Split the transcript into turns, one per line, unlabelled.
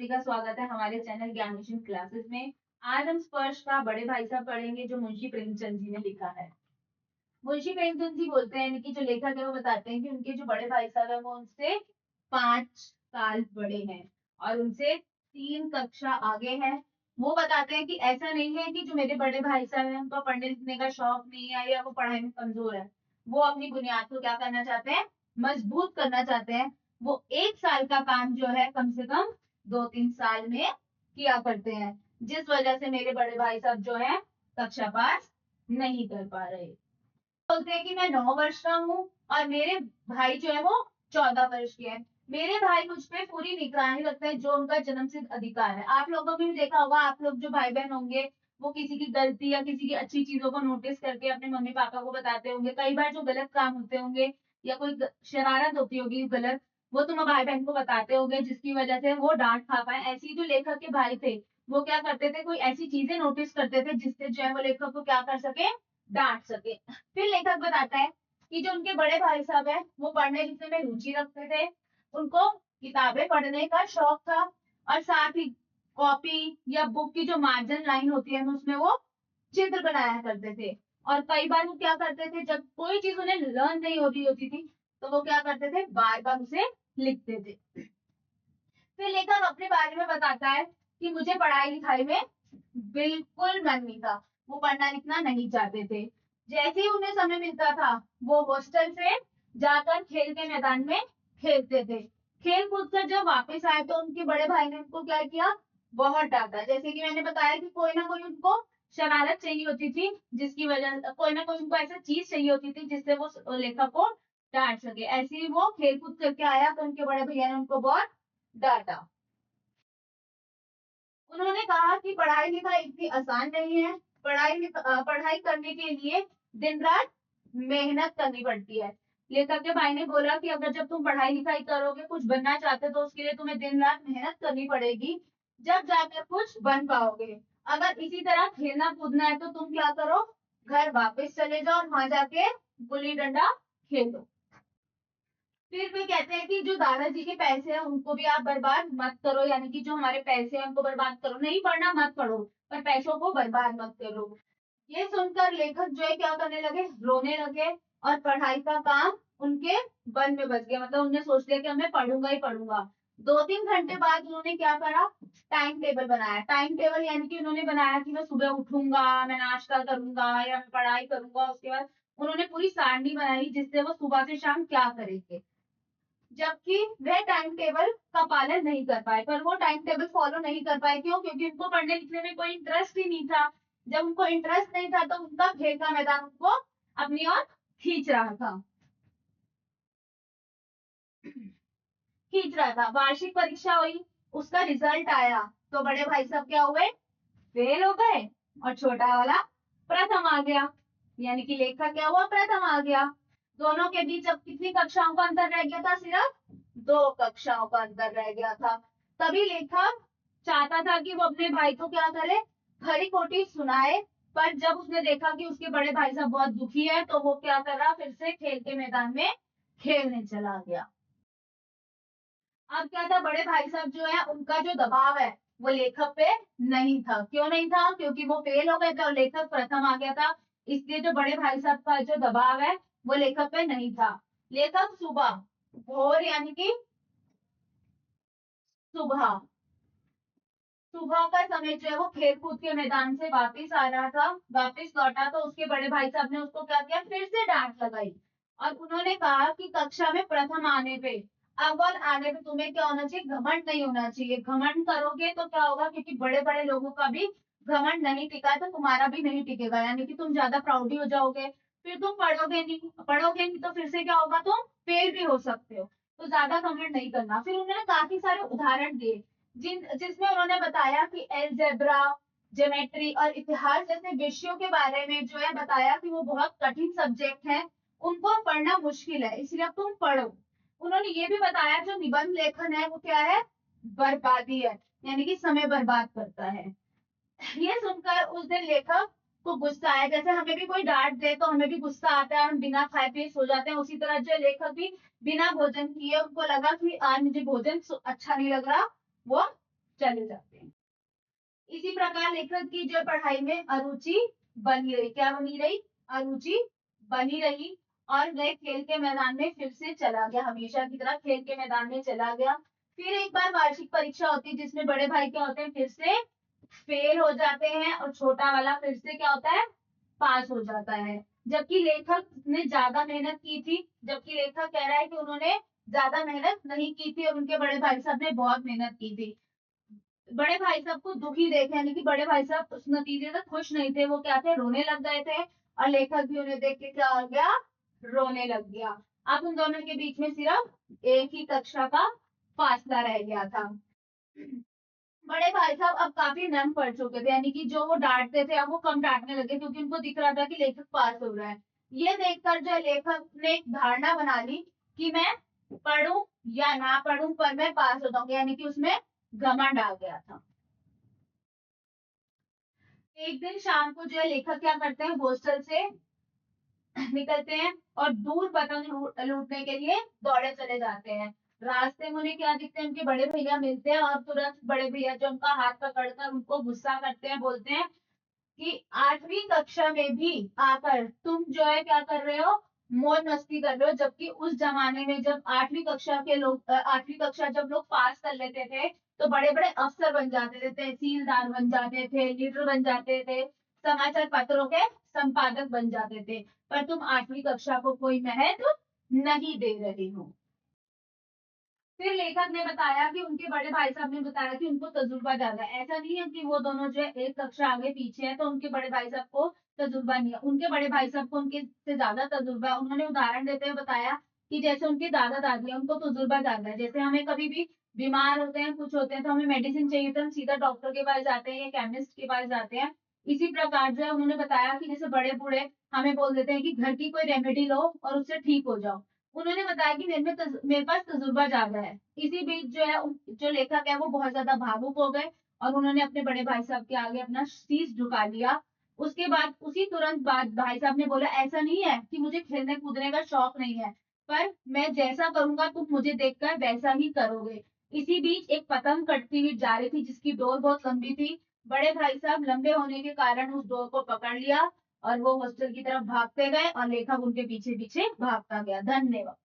सभी का स्वागत है हमारे चैनल ज्ञान मिशन क्लासेस में। आज हम स्पर्श का बड़े भाई साहब पढ़ेंगे जो मुंशी प्रेमचंद जी ने लिखा है। मुंशी प्रेमचंद जी बोलते हैं कि जो लेखक है वो बताते हैं कि उनके जो बड़े भाई साहब है वो उनसे 5 साल बड़े हैं और उनसे 3 कक्षा आगे है। वो बताते हैं कि ऐसा नहीं है कि जो मेरे बड़े भाई साहब हैं उनको पढ़ने लिखने का शौक नहीं है या वो पढ़ाई में कमजोर है। वो अपनी बुनियाद को क्या करना चाहते हैं, मजबूत करना चाहते हैं। वो 1 साल का काम जो है कम से कम 2-3 साल में किया करते हैं, जिस वजह से मेरे बड़े भाई साहब जो है कक्षा पास नहीं कर पा रहे। बोलते हैं कि मैं 9 वर्ष का हूँ और मेरे भाई जो है वो 14 वर्ष के हैं। मेरे भाई मुझ पे पूरी निगरानी रखते हैं, जो उनका जन्मसिद्ध अधिकार है। आप लोगों ने भी देखा होगा, आप लोग जो भाई बहन होंगे वो किसी की गलती या किसी की अच्छी चीजों को नोटिस करके अपने मम्मी पापा को बताते होंगे। कई बार जो गलत काम होते होंगे या कोई शरारत होती होगी गलत, वो तुम भाई बहन को बताते होंगे जिसकी वजह से वो डांट खा पाए। ऐसे ही जो लेखक के भाई थे वो क्या करते थे, कोई ऐसी चीजें नोटिस करते थे जिससे जो है वो लेखक को क्या कर सके, डांट सके। फिर लेखक बताता है कि जो उनके बड़े भाई साहब है वो पढ़ने लिखने में रुचि रखते थे, उनको किताबें पढ़ने का शौक था और साथ ही कॉपी या बुक की जो मार्जिन लाइन होती है उसमें वो चित्र बनाया करते थे। और कई बार वो क्या करते थे, जब कोई चीज उन्हें लर्न नहीं हो रही होती थी तो वो क्या करते थे, बार बार उसे लिखते थे। फिर लेखक अपने बारे में बताता है कि मुझे पढ़ाई लिखाई में बिल्कुल मन नहीं था, वो पढ़ना लिखना नहीं चाहते थे। जैसे ही उन्हें समय मिलता था वो हॉस्टल से जाकर खेल के मैदान में खेलते थे। खेल कूद कर जब वापस आए तो उनके बड़े भाई ने उनको क्या किया, बहुत डांटा। जैसे कि मैंने बताया कि कोई ना कोई उनको शरारत चाहिए होती थी, जिसकी वजह कोई ना कोई उनको ऐसा चीज चाहिए होती थी जिससे वो लेखक को डांट सके। ऐसे ही वो खेल कूद करके आया तो उनके बड़े भैया ने उनको बहुत डांटा। उन्होंने कहा कि पढ़ाई लिखाई इतनी आसान नहीं है, पढ़ाई करने के लिए दिन रात मेहनत करनी पड़ती है। लेखक के भाई ने बोला कि अगर जब तुम पढ़ाई लिखाई करोगे, कुछ बनना चाहते हो तो उसके लिए तुम्हें दिन रात मेहनत करनी पड़ेगी, जब जाकर कुछ बन पाओगे। अगर इसी तरह खेलना कूदना है तो तुम क्या करो, घर वापस चले जाओ और वहां जाके गुल्ली डंडा खेलो। फिर भी कहते हैं कि जो दादाजी के पैसे हैं उनको भी आप बर्बाद मत करो, यानी कि जो हमारे पैसे हैं उनको बर्बाद करो नहीं, पढ़ना मत पढ़ो पर पैसों को बर्बाद मत करो। ये सुनकर लेखक जो है क्या करने लगे, रोने लगे और पढ़ाई का काम उनके मन में बच गया। मतलब उन्होंने सोच लिया कि अब मैं पढ़ूंगा ही पढ़ूंगा। 2-3 घंटे बाद उन्होंने क्या करा, टाइम टेबल बनाया। टाइम टेबल यानी कि उन्होंने बनाया कि मैं सुबह उठूंगा, मैं नाश्ता करूंगा या मैं पढ़ाई करूंगा। उसके बाद उन्होंने पूरी सारणी बनाई जिससे वो सुबह से शाम क्या करेंगे। जबकि वह टाइम टेबल का पालन नहीं कर पाए, पर वो टाइम टेबल फॉलो नहीं कर पाए। क्यों? क्योंकि उनको पढ़ने लिखने में कोई इंटरेस्ट ही नहीं था। जब उनको इंटरेस्ट नहीं था तो उनका खेल का मैदान उनको अपनी ओर खींच रहा था, खींच रहा था। वार्षिक परीक्षा हुई, उसका रिजल्ट आया तो बड़े भाई साहब क्या हुए, फेल हो गए और छोटा वाला प्रथम आ गया। यानी कि लेखक क्या हुआ, प्रथम आ गया। दोनों के बीच अब कितनी कक्षाओं का अंतर रह गया था, सिर्फ 2 कक्षाओं का अंतर रह गया था। तभी लेखक चाहता था कि वो अपने भाई को क्या करे, खरी खोटी सुनाए। पर जब उसने देखा कि उसके बड़े भाई साहब बहुत दुखी है तो वो क्या कर रहा, फिर से खेल के मैदान में खेलने चला गया। अब क्या था, बड़े भाई साहब जो है उनका जो दबाव है वो लेखक पे नहीं था। क्यों नहीं था? क्योंकि वो फेल हो गए थे और लेखक प्रथम आ गया था। इसलिए जो बड़े भाई साहब का जो दबाव है वो लेखक पे नहीं था। लेखक सुबह भोर यानी कि सुबह सुबह का समय जो है वो खेल कूद के मैदान से वापिस आ रहा था। वापिस लौटा तो उसके बड़े भाई साहब ने उसको क्या किया, फिर से डांट लगाई और उन्होंने कहा कि कक्षा में प्रथम आने पे, अव्वल आने पे तुम्हें क्या होना चाहिए, घमंड नहीं होना चाहिए। घमंड करोगे तो क्या होगा, क्योंकि बड़े बड़े लोगों का भी घमंड नहीं टिका है तो तुम्हारा भी नहीं टिकेगा, यानी कि तुम ज्यादा प्राउडी हो जाओगे। फिर तुम पढ़ोगे नहीं तो फिर से क्या होगा, तुम फेल भी हो सकते हो। तो ज्यादा घमंड नहीं करना। फिर उन्होंने काफी सारे उदाहरण दिए जिसमें उन्होंने बताया कि एलजेब्रा, ज्योमेट्री और इतिहास जैसे विषयों के बारे में जो है बताया कि वो बहुत कठिन सब्जेक्ट है, उनको पढ़ना मुश्किल है, इसलिए अब तुम पढ़ो। उन्होंने ये भी बताया जो निबंध लेखन है वो क्या है, बर्बादी है, यानी कि समय बर्बाद करता है। ये सुनकर उस दिन लेखक को गुस्सा आया। जैसे हमें भी कोई डांट दे तो हमें भी गुस्सा आता है, हम बिना खाए पिए सो जाते हैं, उसी तरह जो लेखक भी बिना भोजन किए, उनको लगा कि आज मुझे भोजन अच्छा नहीं लग रहा, वो चले जाते हैं। इसी प्रकार लेखक की जो पढ़ाई में अरुचि बनी रही, क्या बनी रही, अरुचि बनी रही, और वह खेल के मैदान में फिर से चला गया, हमेशा की तरह खेल के मैदान में चला गया। फिर एक बार वार्षिक परीक्षा होती है जिसमें बड़े भाई क्या होते हैं, फिर से फेल हो जाते हैं, और छोटा वाला फिर से क्या होता है, पास हो जाता है। जबकि लेखक ने ज्यादा मेहनत की थी, जबकि लेखक कह रहा है कि उन्होंने ज्यादा मेहनत नहीं की थी और उनके बड़े भाई साहब ने बहुत मेहनत की थी। बड़े भाई साहब को दुखी देखे, यानी कि बड़े भाई साहब उस नतीजे से खुश नहीं थे, वो क्या थे, रोने लग गए थे, और लेखक भी उन्हें देख के क्या हो गया, रोने लग गया। अब उन दोनों के बीच में सिर्फ एक ही कक्षा का फासला रह गया था। बड़े भाई साहब अब काफी नम पड़ चुके थे, यानी कि जो वो डांटते थे अब वो कम डांटने लगे, क्योंकि उनको दिख रहा था कि लेखक पास हो रहा है। ये देखकर जो लेखक ने एक धारणा बना ली कि मैं पढ़ूं या ना पढ़ूं पर मैं पास हो जाऊंगा, यानी कि उसमें घमंड आ गया था। एक दिन शाम को जो है लेखक क्या करते हैं, हॉस्टल से निकलते हैं और दूर पतंग लूटने के लिए दौड़े चले जाते हैं। रास्ते में उन्हें क्या दिखते हैं, उनके बड़े भैया मिलते हैं और तुरंत बड़े भैया जो उनका हाथ पकड़कर उनको गुस्सा करते हैं, बोलते हैं कि 8वीं कक्षा में भी आकर तुम जो है क्या कर रहे हो, मौज मस्ती कर रहे हो। जबकि उस जमाने में जब 8वीं कक्षा के लोग 8वीं कक्षा जब लोग पास कर लेते थे तो बड़े बड़े अफसर बन जाते थे, तहसीलदार बन जाते थे, लीडर बन जाते थे, समाचार पत्रों के संपादक बन जाते थे। पर तुम 8वीं कक्षा को कोई महत्व नहीं दे रहे हो। फिर लेखक ने बताया कि उनके बड़े भाई साहब ने बताया कि उनको तजुर्बा ज्यादा है। ऐसा नहीं है कि वो दोनों जो है एक कक्षा आगे पीछे है तो उनके बड़े भाई साहब को तजुर्बा नहीं है, उनके बड़े भाई साहब को उनके से ज्यादा तजुर्बा है। उन्होंने उदाहरण देते हुए बताया कि जैसे उनके दादा दादी है उनको तजुर्बा ज्यादा है, जैसे हमें कभी भी बीमार होते हैं कुछ होते हैं तो हमें मेडिसिन चाहिए तो हम सीधा डॉक्टर के पास जाते हैं या केमिस्ट के पास जाते हैं। इसी प्रकार जो है उन्होंने बताया कि जैसे बड़े बूढ़े हमें बोल देते हैं कि घर की कोई रेमेडी लो और उससे ठीक हो जाओ, उन्होंने बताया कि मेरे पास तजुर्बा ज्यादा है। इसी बीच जो है जो लेखक है वो बहुत ज्यादा भावुक हो गए और उन्होंने अपने बड़े भाई साहब के आगे अपना शीश झुका लिया। उसके बाद उसी तुरंत बाद भाई साहब ने बोला ऐसा नहीं है कि मुझे खेलने कूदने का शौक नहीं है, पर मैं जैसा करूंगा तुम मुझे देखकर वैसा ही करोगे। इसी बीच एक पतंग कटती हुई जा रही थी जिसकी डोर बहुत लंबी थी। बड़े भाई साहब लंबे होने के कारण उस डोर को पकड़ लिया और वो हॉस्टल की तरफ भागते गए और लेखक उनके पीछे पीछे भागता गया। धन्यवाद।